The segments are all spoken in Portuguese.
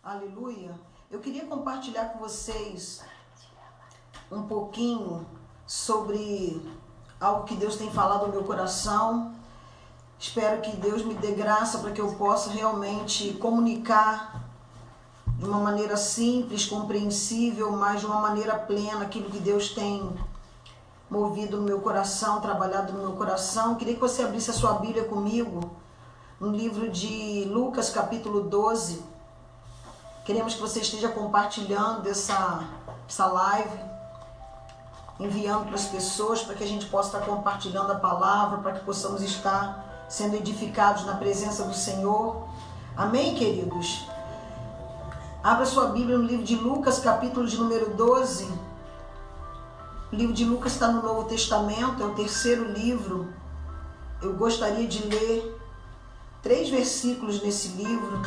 Aleluia. Eu queria compartilhar com vocês um pouquinho sobre algo que Deus tem falado no meu coração. Espero que Deus me dê graça para que eu possa realmente comunicar de uma maneira simples, compreensível, mas de uma maneira plena aquilo que Deus tem movido no meu coração, trabalhado no meu coração. Queria que você abrisse a sua Bíblia comigo no livro de Lucas, capítulo 12. Queremos que você esteja compartilhando essa live, enviando para as pessoas, para que a gente possa estar compartilhando a palavra, para que possamos estar sendo edificados na presença do Senhor. Amém, queridos? Abra sua Bíblia no livro de Lucas, capítulo de número 12. O livro de Lucas está no Novo Testamento, é o terceiro livro. Eu gostaria de ler 3 versículos nesse livro.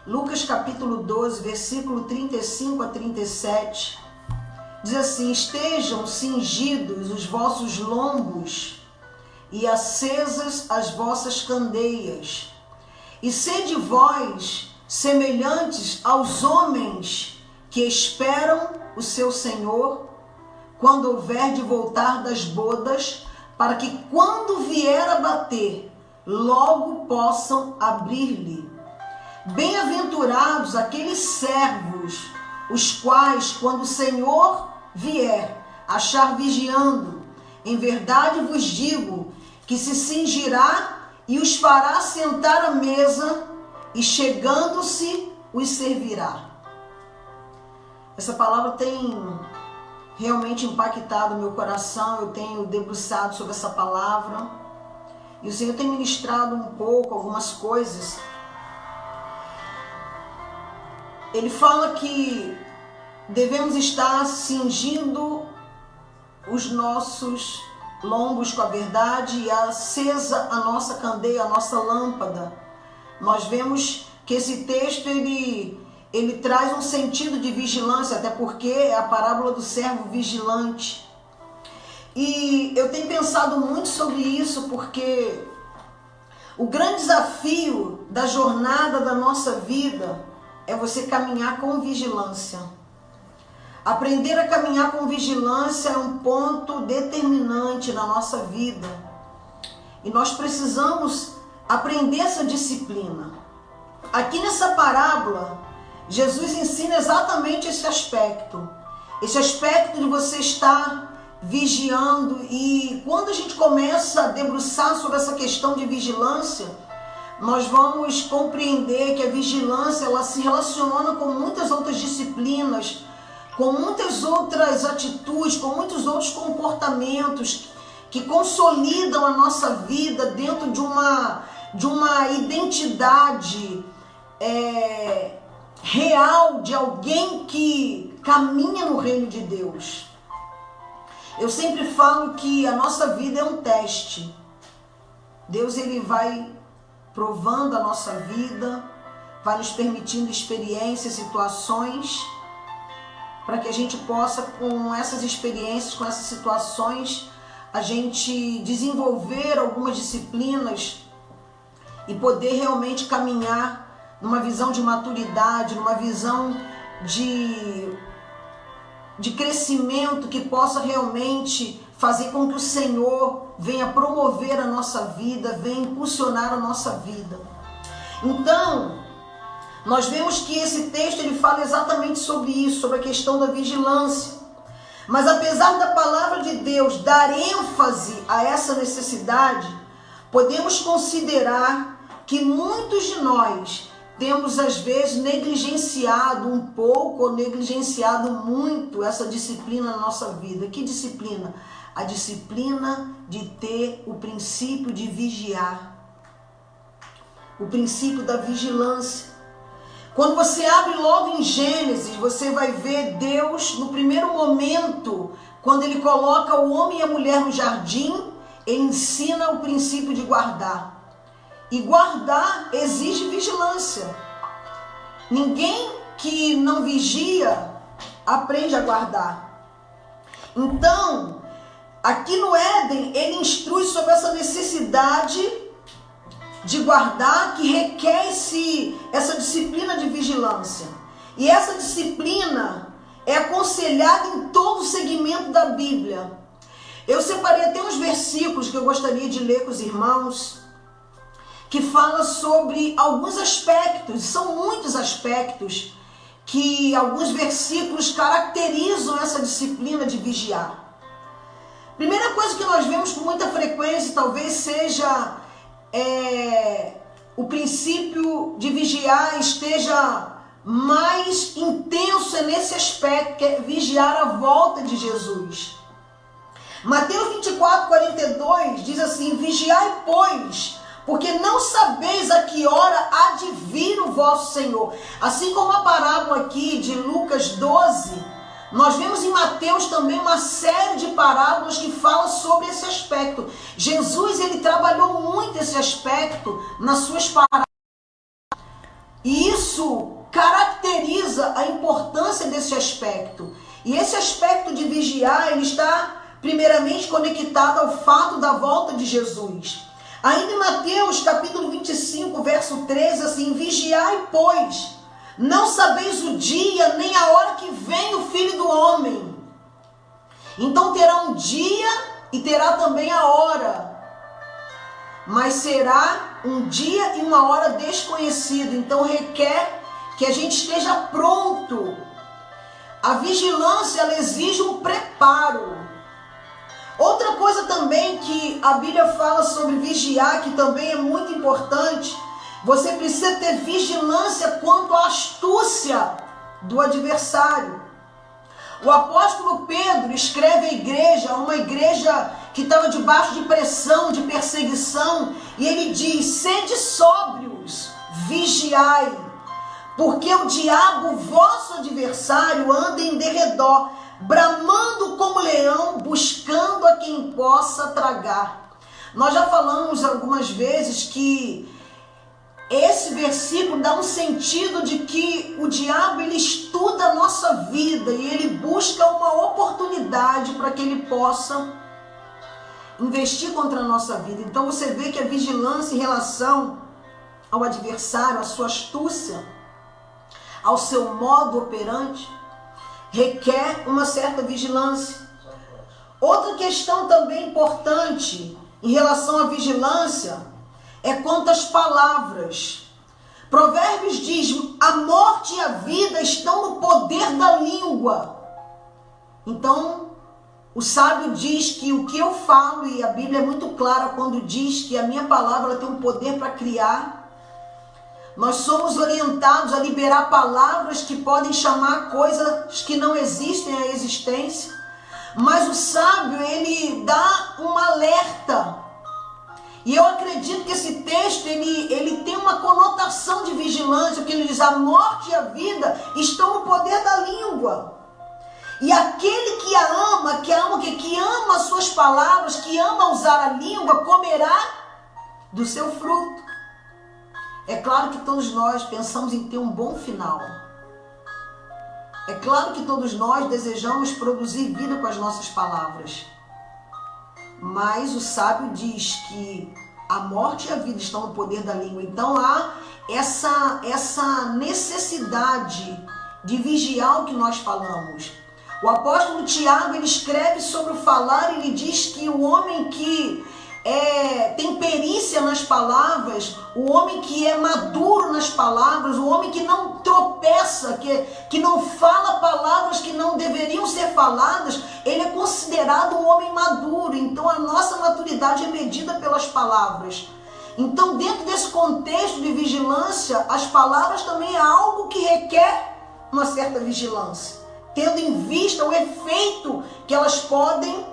Lucas capítulo 12, versículo 35 a 37, diz assim: estejam cingidos os vossos lombos e acesas as vossas candeias, e sede vós semelhantes aos homens que esperam o seu Senhor, quando houver de voltar das bodas, para que quando vier a bater, logo possam abrir-lhe. Bem-aventurados aqueles servos, os quais, quando o Senhor vier, achar vigiando. Em verdade vos digo que se cingirá e os fará sentar à mesa, e chegando-se os servirá. Essa palavra tem realmente impactado o meu coração. Eu tenho debruçado sobre essa palavra e o Senhor tem ministrado um pouco, algumas coisas. Ele fala que devemos estar cingindo os nossos lombos com a verdade e acesa a nossa candeia, a nossa lâmpada. Nós vemos que esse texto ele traz um sentido de vigilância, até porque é a parábola do servo vigilante. E eu tenho pensado muito sobre isso, porque o grande desafio da jornada da nossa vida é você caminhar com vigilância. Aprender a caminhar com vigilância é um ponto determinante na nossa vida. E nós precisamos aprender essa disciplina. Aqui nessa parábola, Jesus ensina exatamente esse aspecto. Esse aspecto de você estar vigiando. E quando a gente começa a debruçar sobre essa questão de vigilância, nós vamos compreender que a vigilância ela se relaciona com muitas outras disciplinas, com muitas outras atitudes, com muitos outros comportamentos que consolidam a nossa vida dentro de uma identidade real de alguém que caminha no reino de Deus. Eu sempre falo que a nossa vida é um teste. Deus ele vai provando a nossa vida, vai nos permitindo experiências, situações, para que a gente possa, com essas experiências, com essas situações, a gente desenvolver algumas disciplinas e poder realmente caminhar numa visão de maturidade, numa visão de crescimento que possa realmente fazer com que o Senhor venha promover a nossa vida, venha impulsionar a nossa vida. Então, nós vemos que esse texto ele fala exatamente sobre isso, sobre a questão da vigilância. Mas apesar da palavra de Deus dar ênfase a essa necessidade, podemos considerar que muitos de nós temos às vezes negligenciado um pouco ou negligenciado muito essa disciplina na nossa vida. Que disciplina? A disciplina de ter o princípio de vigiar, o princípio da vigilância. Quando você abre logo em Gênesis, você vai ver Deus no primeiro momento, quando ele coloca o homem e a mulher no jardim, ele ensina o princípio de guardar. E guardar exige vigilância. Ninguém que não vigia aprende a guardar. Então, aqui no Éden, ele instrui sobre essa necessidade de guardar que requer essa disciplina de vigilância. E essa disciplina é aconselhada em todo o segmento da Bíblia. Eu separei até uns versículos que eu gostaria de ler com os irmãos, que fala sobre alguns aspectos, são muitos aspectos, que alguns versículos caracterizam essa disciplina de vigiar. Primeira coisa que nós vemos com muita frequência, talvez seja o princípio de vigiar esteja mais intenso nesse aspecto, que é vigiar a volta de Jesus. Mateus 24:42 diz assim: vigiai, pois, porque não sabeis a que hora há de vir o vosso Senhor. Assim como a parábola aqui de Lucas 12, nós vemos em Mateus também uma série de parábolas que falam sobre esse aspecto. Jesus, ele trabalhou muito esse aspecto nas suas parábolas. E isso caracteriza a importância desse aspecto. E esse aspecto de vigiar, ele está primeiramente conectado ao fato da volta de Jesus. Ainda em Mateus capítulo 25, verso 13, assim: vigiai, pois, não sabeis o dia nem a hora que vem o Filho do Homem. Então terá um dia e terá também a hora, mas será um dia e uma hora desconhecido. Então requer que a gente esteja pronto. A vigilância, ela exige um preparo. Outra coisa também que a Bíblia fala sobre vigiar, que também é muito importante, você precisa ter vigilância quanto à astúcia do adversário. O apóstolo Pedro escreve à igreja, uma igreja que estava debaixo de pressão, de perseguição, e ele diz: sede sóbrios, vigiai, porque o diabo, vosso adversário, anda em derredor, bramando como leão, buscando a quem possa tragar. Nós já falamos algumas vezes que esse versículo dá um sentido de que o diabo, ele estuda a nossa vida e ele busca uma oportunidade para que ele possa investir contra a nossa vida. Então você vê que a vigilância em relação ao adversário, a sua astúcia, ao seu modo operante, requer uma certa vigilância. Outra questão também importante em relação à vigilância é quanto às palavras. Provérbios diz: a morte e a vida estão no poder da língua. Então, o sábio diz que o que eu falo, e a Bíblia é muito clara quando diz que a minha palavra tem um poder para criar. Nós somos orientados a liberar palavras que podem chamar coisas que não existem à existência. Mas o sábio, ele dá um alerta. E eu acredito que esse texto, ele tem uma conotação de vigilância, porque ele diz: a morte e a vida estão no poder da língua. E aquele que a ama, que ama as suas palavras, que ama usar a língua, comerá do seu fruto. É claro que todos nós pensamos em ter um bom final. É claro que todos nós desejamos produzir vida com as nossas palavras. Mas o sábio diz que a morte e a vida estão no poder da língua. Então há essa necessidade de vigiar o que nós falamos. O apóstolo Tiago, ele escreve sobre o falar, ele diz que o homem que tem perícia nas palavras, o homem que é maduro nas palavras, o homem que não tropeça, que não fala palavras que não deveriam ser faladas, ele é considerado um homem maduro. Então a nossa maturidade é medida pelas palavras. Então, dentro desse contexto de vigilância, as palavras também é algo que requer uma certa vigilância, tendo em vista o efeito que elas podem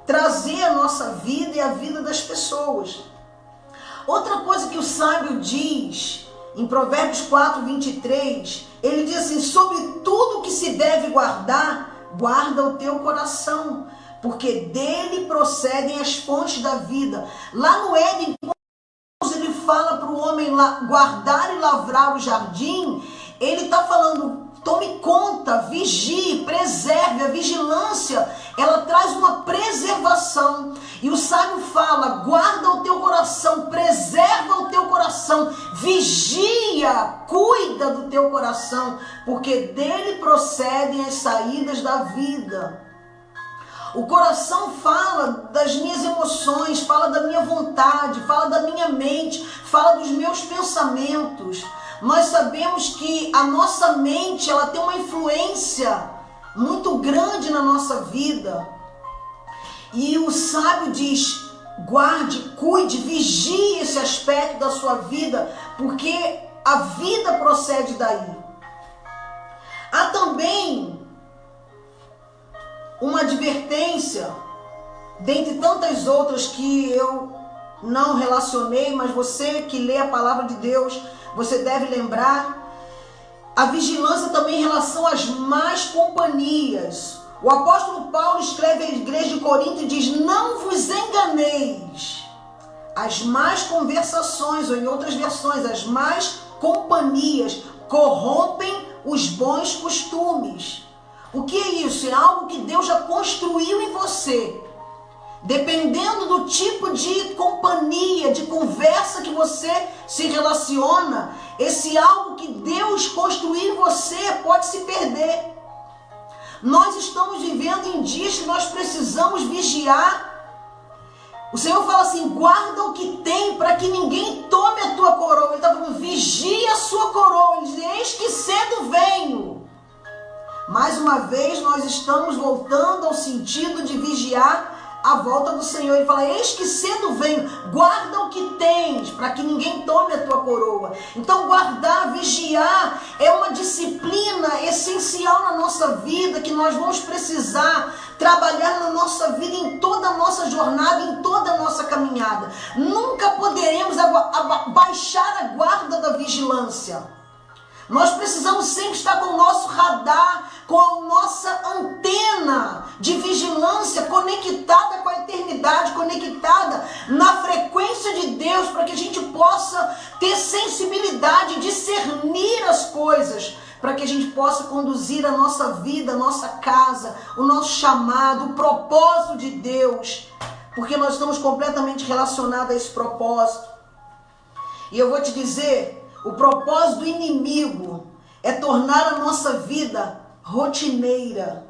trazer a nossa vida e a vida das pessoas. Outra coisa que o sábio diz em Provérbios 4:23, ele diz assim: sobre tudo que se deve guardar, guarda o teu coração, porque dele procedem as fontes da vida. Lá no Éden, ele fala para o homem guardar e lavrar o jardim, ele está falando: tome conta, vigie, preserve. A vigilância, ela traz uma preservação preservação. E o sábio fala: guarda o teu coração, preserva o teu coração, vigia, cuida do teu coração, porque dele procedem as saídas da vida. O coração fala das minhas emoções, fala da minha vontade, fala da minha mente, fala dos meus pensamentos. Nós sabemos que a nossa mente, ela tem uma influência muito grande na nossa vida. E o sábio diz: guarde, cuide, vigie esse aspecto da sua vida, porque a vida procede daí. Há também uma advertência, dentre tantas outras que eu não relacionei, mas você que lê a palavra de Deus, você deve lembrar. A vigilância também em relação às más companhias. O apóstolo Paulo escreve à igreja de Corinto e diz: não vos enganeis. As más conversações, ou em outras versões, as más companhias corrompem os bons costumes. O que é isso? É algo que Deus já construiu em você. Dependendo do tipo de companhia, de conversa que você se relaciona, esse algo que Deus construiu em você pode se perder. Nós estamos vivendo em dias que nós precisamos vigiar. O Senhor fala assim: guarda o que tem para que ninguém tome a tua coroa. Ele está falando: vigia a sua coroa. Ele diz: eis que cedo venho. Mais uma vez nós estamos voltando ao sentido de vigiar a volta do Senhor. Ele fala: eis que cedo venho, guarda o que tens, para que ninguém tome a tua coroa. Então guardar, vigiar, é uma disciplina essencial na nossa vida, que nós vamos precisar trabalhar na nossa vida, em toda a nossa jornada, em toda a nossa caminhada. Nunca poderemos baixar a guarda da vigilância. Nós precisamos sempre estar com o nosso radar, com a nossa antena de vigilância conectada com a eternidade, conectada na frequência de Deus, para que a gente possa ter sensibilidade, discernir as coisas, para que a gente possa conduzir a nossa vida, a nossa casa, o nosso chamado, o propósito de Deus, porque nós estamos completamente relacionados a esse propósito. E eu vou te dizer, o propósito do inimigo é tornar a nossa vida rotineira.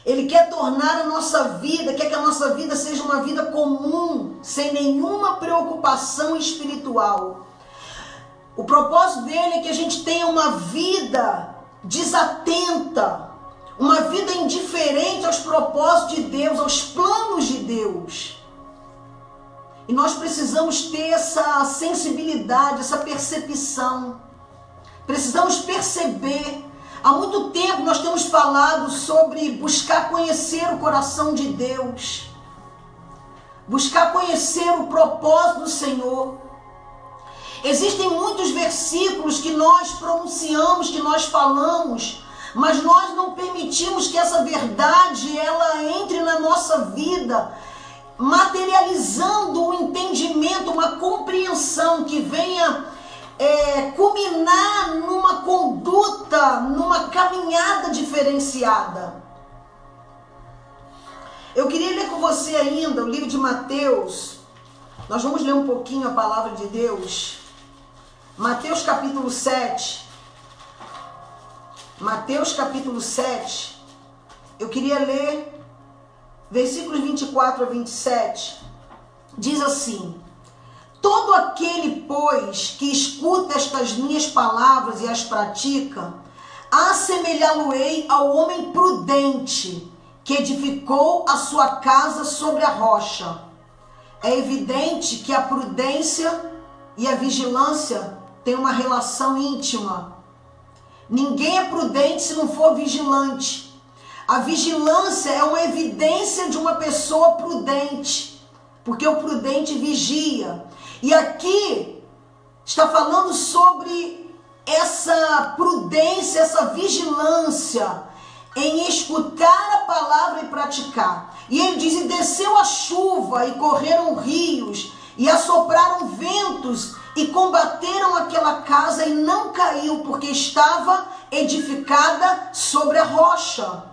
Ele quer tornar a nossa vida, quer que a nossa vida seja uma vida comum, sem nenhuma preocupação espiritual. O propósito dele é que a gente tenha uma vida desatenta, uma vida indiferente aos propósitos de Deus, aos planos de Deus. E nós precisamos ter essa sensibilidade, essa percepção. Precisamos perceber. Há muito tempo nós temos falado sobre buscar conhecer o coração de Deus. Buscar conhecer o propósito do Senhor. Existem muitos versículos que nós pronunciamos, que nós falamos, mas nós não permitimos que essa verdade ela entre na nossa vida, materializando o entendimento, uma compreensão que venha culminar numa conduta, numa caminhada diferenciada. Eu queria ler com você ainda o livro de Mateus. Nós vamos ler um pouquinho a palavra de Deus. Mateus capítulo 7. Mateus capítulo 7. Eu queria ler versículos 24 a 27, diz assim: todo aquele, pois, que escuta estas minhas palavras e as pratica, assemelhá-lo-ei ao homem prudente, que edificou a sua casa sobre a rocha. É evidente que a prudência e a vigilância têm uma relação íntima. Ninguém é prudente se não for vigilante. A vigilância é uma evidência de uma pessoa prudente, porque o prudente vigia. E aqui está falando sobre essa prudência, essa vigilância em escutar a palavra e praticar. E ele diz: e desceu a chuva, e correram rios, e assopraram ventos, e combateram aquela casa, e não caiu, porque estava edificada sobre a rocha.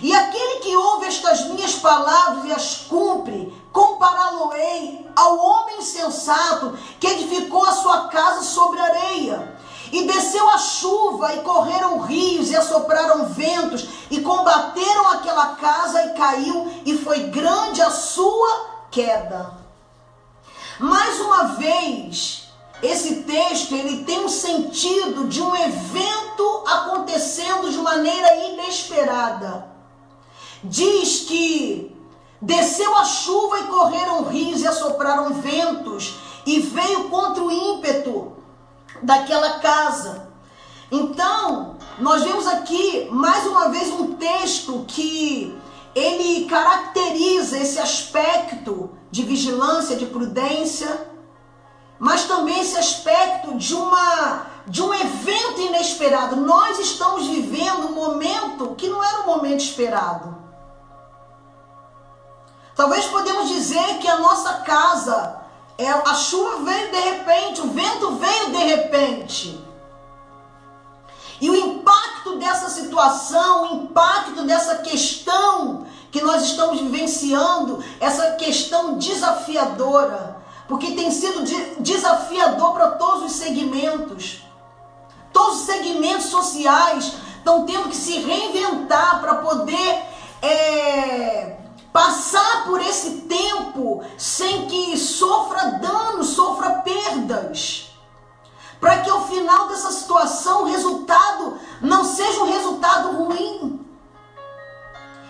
E aquele que ouve estas minhas palavras e as cumpre, compará-lo-ei ao homem insensato que edificou a sua casa sobre areia. E desceu a chuva, e correram rios, e assopraram ventos, e combateram aquela casa, e caiu, e foi grande a sua queda. Mais uma vez, esse texto ele tem um sentido de um evento acontecendo de maneira inesperada. Diz que desceu a chuva e correram rios e assopraram ventos e veio contra o ímpeto daquela casa. Então, nós vemos aqui mais uma vez um texto que ele caracteriza esse aspecto de vigilância, de prudência, mas também esse aspecto de um evento inesperado. Nós estamos vivendo um momento que não era um momento esperado. Talvez podemos dizer que a nossa casa, a chuva veio de repente, o vento veio de repente. E o impacto dessa situação, o impacto dessa questão que nós estamos vivenciando, essa questão desafiadora, porque tem sido desafiador para todos os segmentos. Todos os segmentos sociais estão tendo que se reinventar para poder passar por esse tempo sem que sofra danos, sofra perdas. Para que ao final dessa situação o resultado não seja um resultado ruim.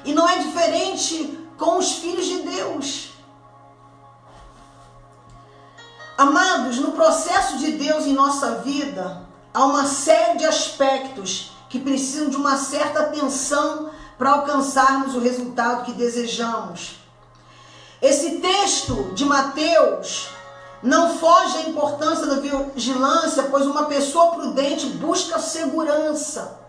E não é diferente com os filhos de Deus. Amados, no processo de Deus em nossa vida, há uma série de aspectos que precisam de uma certa atenção para alcançarmos o resultado que desejamos. Esse texto de Mateus não foge à importância da vigilância, pois uma pessoa prudente busca segurança.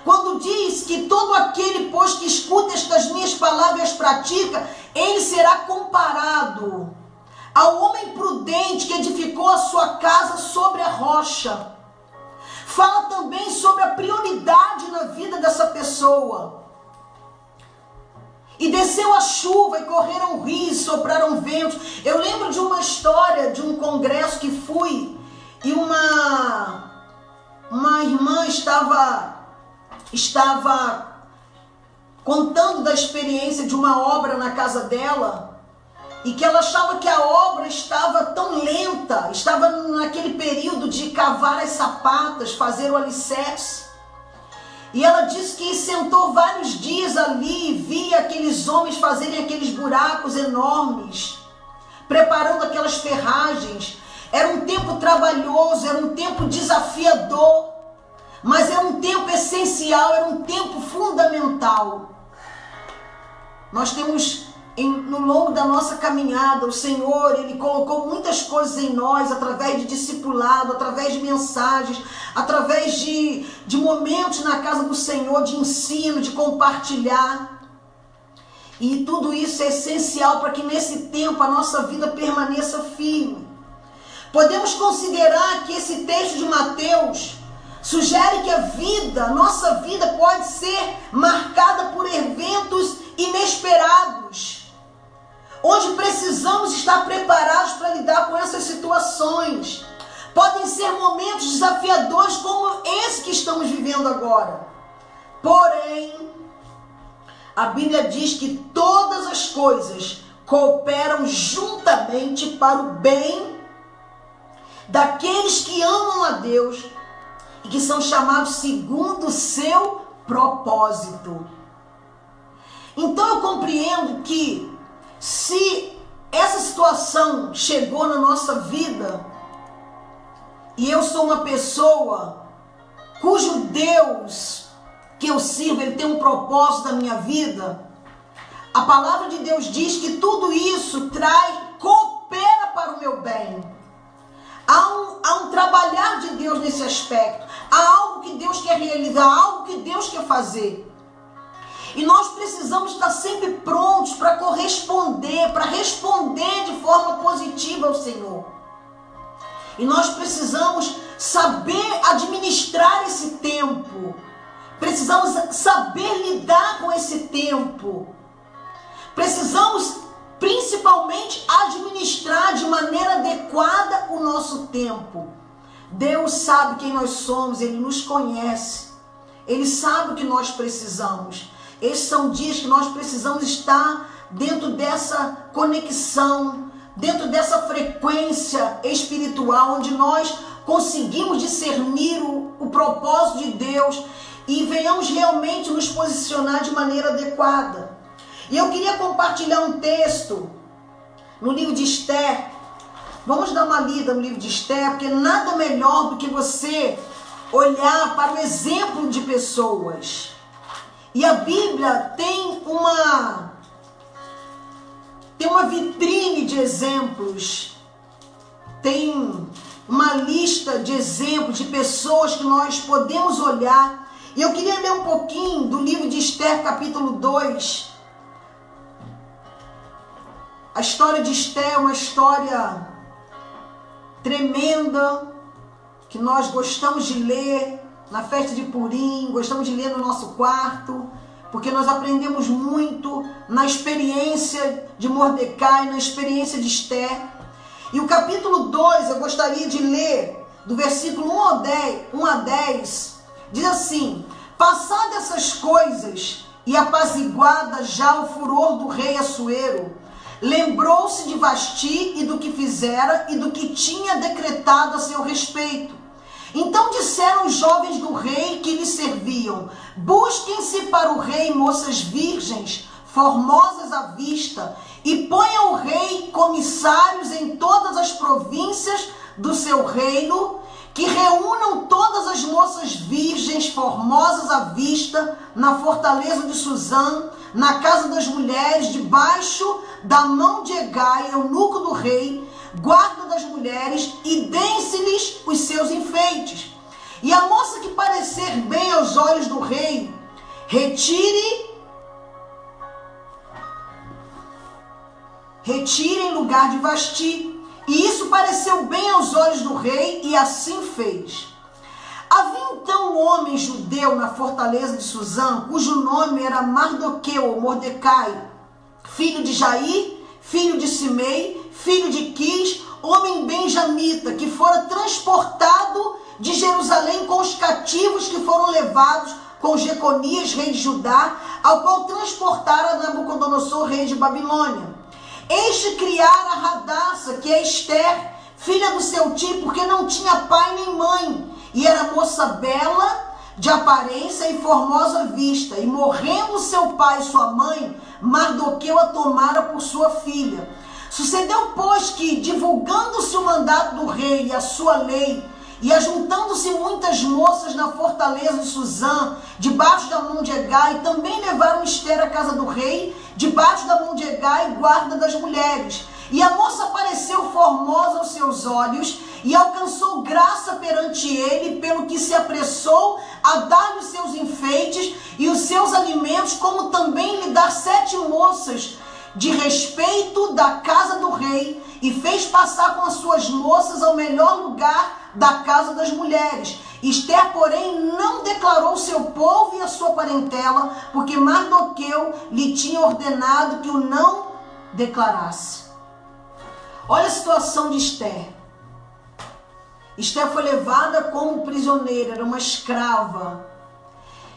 Quando diz que todo aquele, pois, que escuta estas minhas palavras e as pratica, ele será comparado ao homem prudente que edificou a sua casa sobre a rocha. Fala também sobre a prioridade na vida dessa pessoa. E desceu a chuva, e correram rios, sopraram ventos. Eu lembro de uma história, de um congresso que fui, e uma irmã estava contando da experiência de uma obra na casa dela, e que ela achava que a obra estava tão lenta, estava naquele período de cavar as sapatas, fazer o alicerce. E ela disse que sentou vários dias ali, via aqueles homens fazerem aqueles buracos enormes, preparando aquelas ferragens. Era um tempo trabalhoso, era um tempo desafiador, mas era um tempo essencial, era um tempo fundamental. Nós temos, no longo da nossa caminhada, o Senhor, Ele colocou muitas coisas em nós, através de discipulado, através de mensagens, através de momentos na casa do Senhor, de ensino, de compartilhar. E tudo isso é essencial para que nesse tempo a nossa vida permaneça firme. Podemos considerar que esse texto de Mateus sugere que a nossa vida pode ser marcada por eventos inesperados, onde precisamos estar preparados para lidar com essas situações. Podem ser momentos desafiadores como esse que estamos vivendo agora. Porém, a Bíblia diz que todas as coisas cooperam juntamente para o bem daqueles que amam a Deus e que são chamados segundo o seu propósito. Então eu compreendo que se essa situação chegou na nossa vida e eu sou uma pessoa cujo Deus que eu sirvo, Ele tem um propósito na minha vida, a palavra de Deus diz que tudo isso coopera para o meu bem. Há um trabalhar de Deus nesse aspecto. Há algo que Deus quer realizar, algo que Deus quer fazer. E nós precisamos estar sempre prontos para corresponder, para responder de forma positiva ao Senhor. E nós precisamos saber administrar esse tempo, precisamos saber lidar com esse tempo. Precisamos principalmente administrar de maneira adequada o nosso tempo. Deus sabe quem nós somos, Ele nos conhece. Ele sabe o que nós precisamos. Esses são dias que nós precisamos estar dentro dessa conexão, dentro dessa frequência espiritual, onde nós conseguimos discernir o propósito de Deus e venhamos realmente nos posicionar de maneira adequada. E eu queria compartilhar um texto no livro de Esther. Vamos dar uma lida no livro de Esther, porque nada melhor do que você olhar para o exemplo de pessoas. E a Bíblia tem uma vitrine de exemplos, tem uma lista de exemplos de pessoas que nós podemos olhar. E eu queria ler um pouquinho do livro de Esther, capítulo 2. A história de Esther é uma história tremenda, que nós gostamos de ler na festa de Purim, gostamos de ler no nosso quarto, porque nós aprendemos muito na experiência de Mordecai, na experiência de Esther. E o capítulo 2, eu gostaria de ler do versículo 1 a 10, diz assim: passadas essas coisas e apaziguada já o furor do rei Assuero, lembrou-se de Vasti e do que fizera e do que tinha decretado a seu respeito. Então disseram os jovens do rei que lhe serviam: busquem-se para o rei moças virgens, formosas à vista, e ponha o rei comissários em todas as províncias do seu reino, que reúnam todas as moças virgens, formosas à vista, na fortaleza de Suzã, na casa das mulheres, debaixo da mão de Hegai, eunuco do rei, guarda das mulheres, e deem-se-lhes os seus enfeites. E a moça que parecer bem aos olhos do rei, retire em lugar de Vasti. E isso pareceu bem aos olhos do rei, e assim fez. Havia então um homem judeu na fortaleza de Suzã, cujo nome era Mardoqueu, ou Mordecai, filho de Jair, filho de Simei, filho de Quis, homem benjamita, que fora transportado de Jerusalém com os cativos que foram levados com Jeconias, rei de Judá, ao qual transportara Nabucodonosor, rei de Babilônia. Este criara Radassa, que é Esther, filha do seu tio, porque não tinha pai nem mãe, e era moça bela, de aparência e formosa vista. E morrendo seu pai e sua mãe, Mardoqueu a tomara por sua filha. Sucedeu, pois, que, divulgando-se o mandato do rei e a sua lei, e ajuntando-se muitas moças na fortaleza de Suzã, debaixo da mão de Hegai, também levaram Esther à casa do rei, debaixo da mão de Hegai, guarda das mulheres. E a moça pareceu formosa aos seus olhos, e alcançou graça perante ele, pelo que se apressou a dar-lhe os seus enfeites e os seus alimentos, como também lhe dar 7 moças de respeito da casa do rei, e fez passar com as suas moças ao melhor lugar da casa das mulheres. Esther, porém, não declarou seu povo e a sua parentela, porque Mardoqueu lhe tinha ordenado que o não declarasse. Olha a situação de Esther. Esther foi levada como prisioneira, era uma escrava.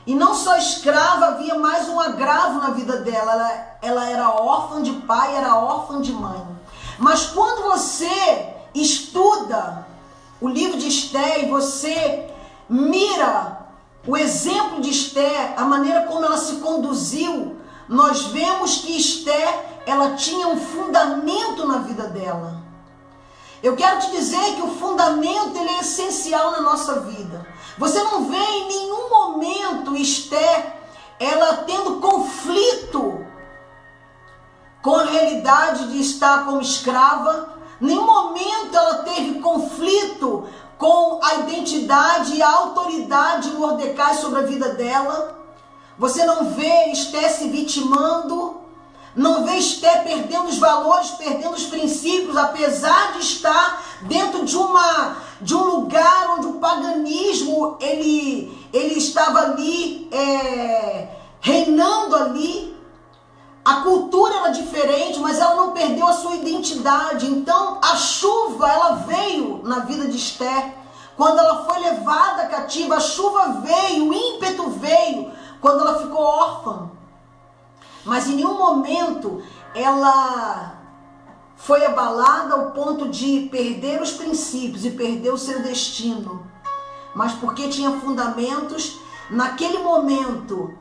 E não só escrava, havia mais um agravo na vida dela. Ela era órfã de pai, era órfã de mãe. Mas quando você estuda o livro de Esther e você mira o exemplo de Esther, a maneira como ela se conduziu, nós vemos que Esther, ela tinha um fundamento na vida dela. Eu quero te dizer que o fundamento, ele é essencial na nossa vida. Você não vê em nenhum momento Esther, ela tendo conflito com a realidade de estar como escrava. Em nenhum momento ela teve conflito com a identidade e a autoridade de Mordecai sobre a vida dela. Você não vê Esther se vitimando, não vê Esther perdendo os valores, perdendo os princípios, apesar de estar dentro de um lugar onde o paganismo ele ele estava ali reinando ali. A cultura era diferente, mas ela não perdeu a sua identidade. Então a chuva, ela veio na vida de Esther. Quando ela foi levada cativa, a chuva veio, o ímpeto veio quando ela ficou órfã. Mas em nenhum momento ela foi abalada ao ponto de perder os princípios e perder o seu destino. Mas porque tinha fundamentos, naquele momento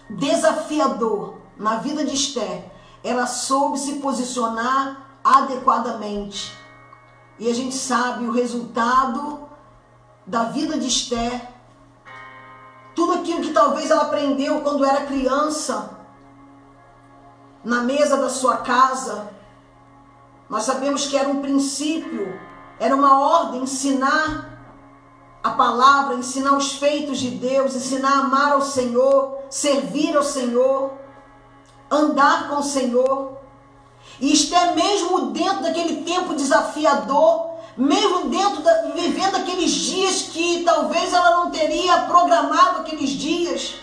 desafiador na vida de Esther, ela soube se posicionar adequadamente. E a gente sabe o resultado da vida de Esther, tudo aquilo que talvez ela aprendeu quando era criança, na mesa da sua casa. Nós sabemos que era um princípio, era uma ordem, ensinar a palavra, ensinar os feitos de Deus, ensinar a amar ao Senhor, servir ao Senhor, andar com o Senhor. E Esther, mesmo dentro daquele tempo desafiador, mesmo vivendo aqueles dias que talvez ela não teria programado aqueles dias,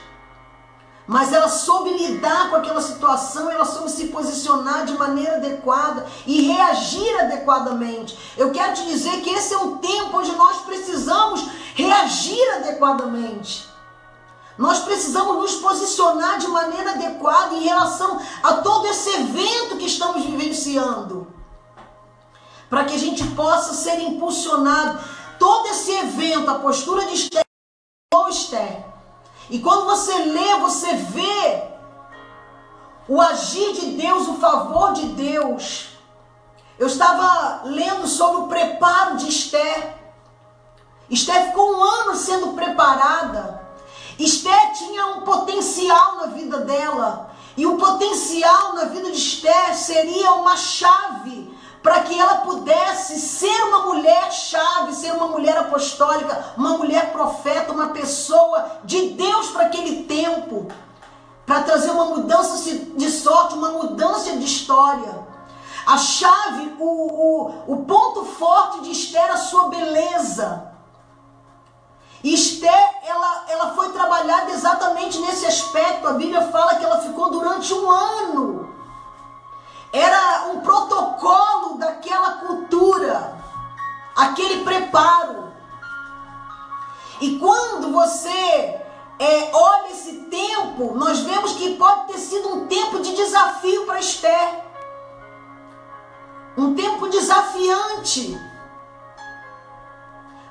mas ela soube lidar com aquela situação, ela soube se posicionar de maneira adequada e reagir adequadamente. Eu quero te dizer que esse é um tempo onde nós precisamos reagir adequadamente. Nós precisamos nos posicionar de maneira adequada em relação a todo esse evento que estamos vivenciando, para que a gente possa ser impulsionado. Todo esse evento, a postura de Esther, e quando você lê, você vê o agir de Deus, o favor de Deus. Eu estava lendo sobre o preparo de Esther. Esther ficou um ano sendo preparada. Esther tinha um potencial na vida dela. E o potencial na vida de Esther seria uma chave para que ela pudesse ser uma mulher chave, ser uma mulher apostólica, uma mulher profeta, uma pessoa de Deus para aquele tempo, para trazer uma mudança de sorte, uma mudança de história. A chave, o ponto forte de Esther era a sua beleza. E Esther, ela foi trabalhada exatamente nesse aspecto. A Bíblia fala que ela ficou durante um ano. Era um protocolo daquela cultura, aquele preparo. E quando você olha esse tempo, nós vemos que pode ter sido um tempo de desafio para Esther. Um tempo desafiante.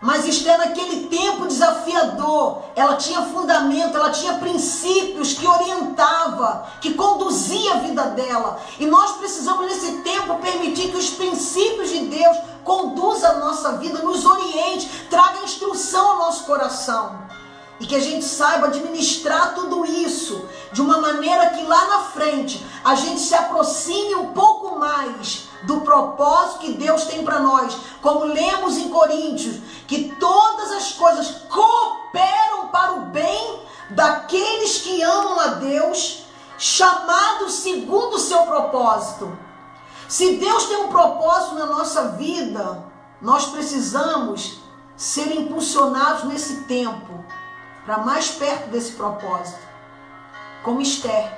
Mas Esther, naquele tempo desafiador, ela tinha fundamento, ela tinha princípios que orientava, que conduzia a vida dela. E nós precisamos nesse tempo permitir que os princípios de Deus conduzam a nossa vida, nos oriente, traga instrução ao nosso coração. E que a gente saiba administrar tudo isso de uma maneira que lá na frente a gente se aproxime um pouco mais do propósito que Deus tem para nós. Como lemos em Coríntios, que todas as coisas cooperam para o bem daqueles que amam a Deus, chamados segundo o seu propósito. Se Deus tem um propósito na nossa vida, nós precisamos ser impulsionados nesse tempo para mais perto desse propósito, como Esther.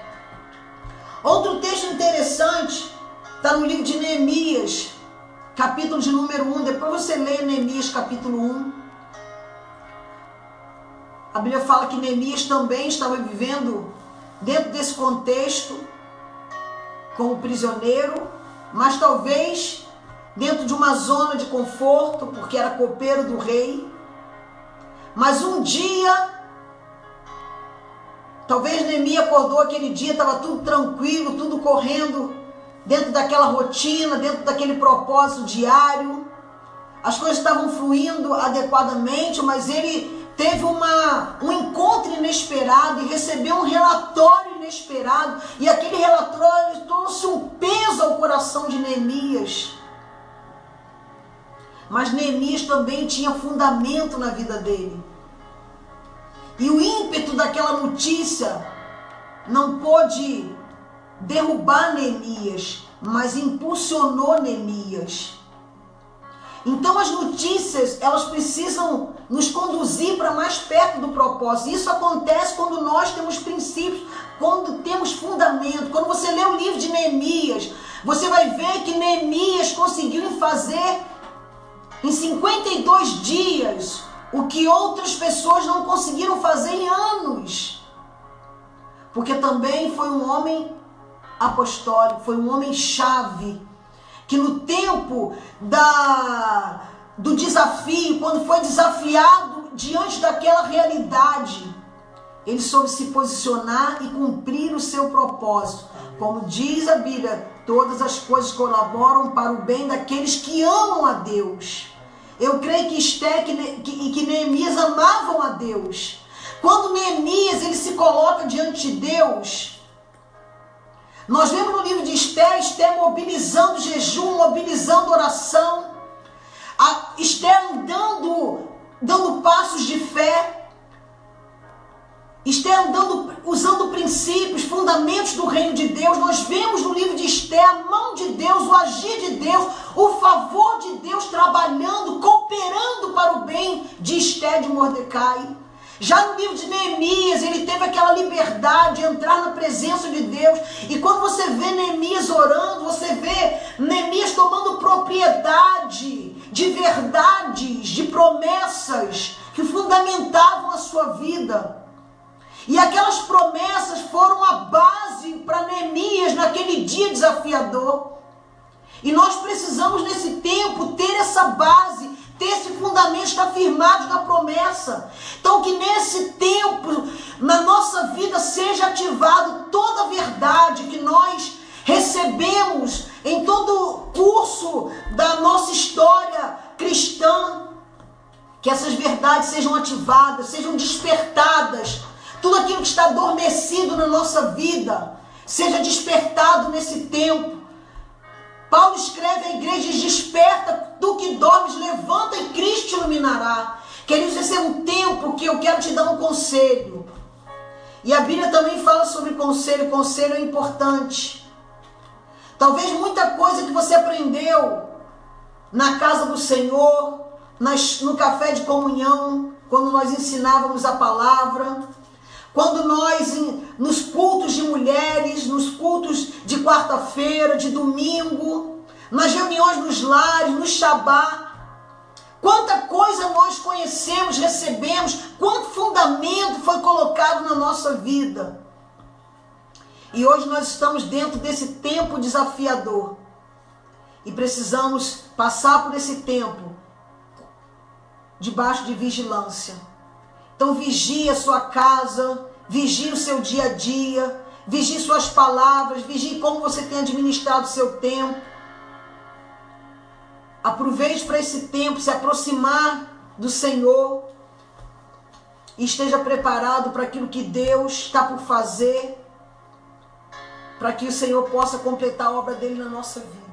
Outro texto interessante está no livro de Neemias, capítulo de número 1. Depois você lê Neemias capítulo 1. A Bíblia fala que Neemias também estava vivendo dentro desse contexto como prisioneiro, mas talvez dentro de uma zona de conforto, porque era copeiro do rei. Mas um dia, talvez Neemias acordou aquele dia, estava tudo tranquilo, tudo correndo dentro daquela rotina, dentro daquele propósito diário. As coisas estavam fluindo adequadamente, mas ele teve um encontro inesperado e recebeu um relatório inesperado. E aquele relatório trouxe um peso ao coração de Neemias. Mas Neemias também tinha fundamento na vida dele. E o ímpeto daquela notícia não pôde derrubar Neemias, mas impulsionou Neemias. Então as notícias, elas precisam nos conduzir para mais perto do propósito. Isso acontece quando nós temos princípios, quando temos fundamento. Quando você lê o livro de Neemias, você vai ver que Neemias conseguiu fazer em 52 dias o que outras pessoas não conseguiram fazer em anos. Porque também foi um homem apostólico, foi um homem chave, que no tempo do desafio, quando foi desafiado diante daquela realidade, ele soube se posicionar e cumprir o seu propósito. Como diz a Bíblia, todas as coisas colaboram para o bem daqueles que amam a Deus. Eu creio que Esté e que Neemias amavam a Deus. Quando Neemias ele se coloca diante de Deus, nós vemos no livro de Esté mobilizando jejum, mobilizando oração, Esté dando passos de fé, Esté usando princípios, fundamentos do reino de Deus. Nós vemos no livro de Esté a mão de Deus, o agir de Deus, o favor de Deus trabalhando, cooperando para o bem de Esté de Mordecai. Já no livro de Neemias, ele teve aquela liberdade de entrar na presença de Deus. E quando você vê Neemias orando, você vê Neemias tomando propriedade de verdades, de promessas que fundamentavam a sua vida. E aquelas promessas foram a base para Neemias naquele dia desafiador. E nós precisamos nesse tempo ter essa base, ter esse fundamento, estar firmados na promessa. Então que nesse tempo, na nossa vida, seja ativado toda a verdade que nós recebemos em todo o curso da nossa história cristã. Que essas verdades sejam ativadas, sejam despertadas. Tudo aquilo que está adormecido na nossa vida seja despertado nesse tempo. Paulo escreve à igreja: desperta tu que dormes, levanta e Cristo te iluminará. Queridos, esse é um tempo que eu quero te dar um conselho. E a Bíblia também fala sobre conselho. Conselho é importante. Talvez muita coisa que você aprendeu na casa do Senhor, no café de comunhão, quando nós ensinávamos a palavra, quando nós, nos cultos de mulheres, nos cultos de quarta-feira, de domingo, nas reuniões nos lares, no Shabá, quanta coisa nós conhecemos, recebemos, quanto fundamento foi colocado na nossa vida. E hoje nós estamos dentro desse tempo desafiador. E precisamos passar por esse tempo debaixo de vigilância. Então vigie a sua casa, vigie o seu dia a dia, vigie suas palavras, vigie como você tem administrado o seu tempo. Aproveite para esse tempo se aproximar do Senhor e esteja preparado para aquilo que Deus está por fazer, para que o Senhor possa completar a obra dele na nossa vida.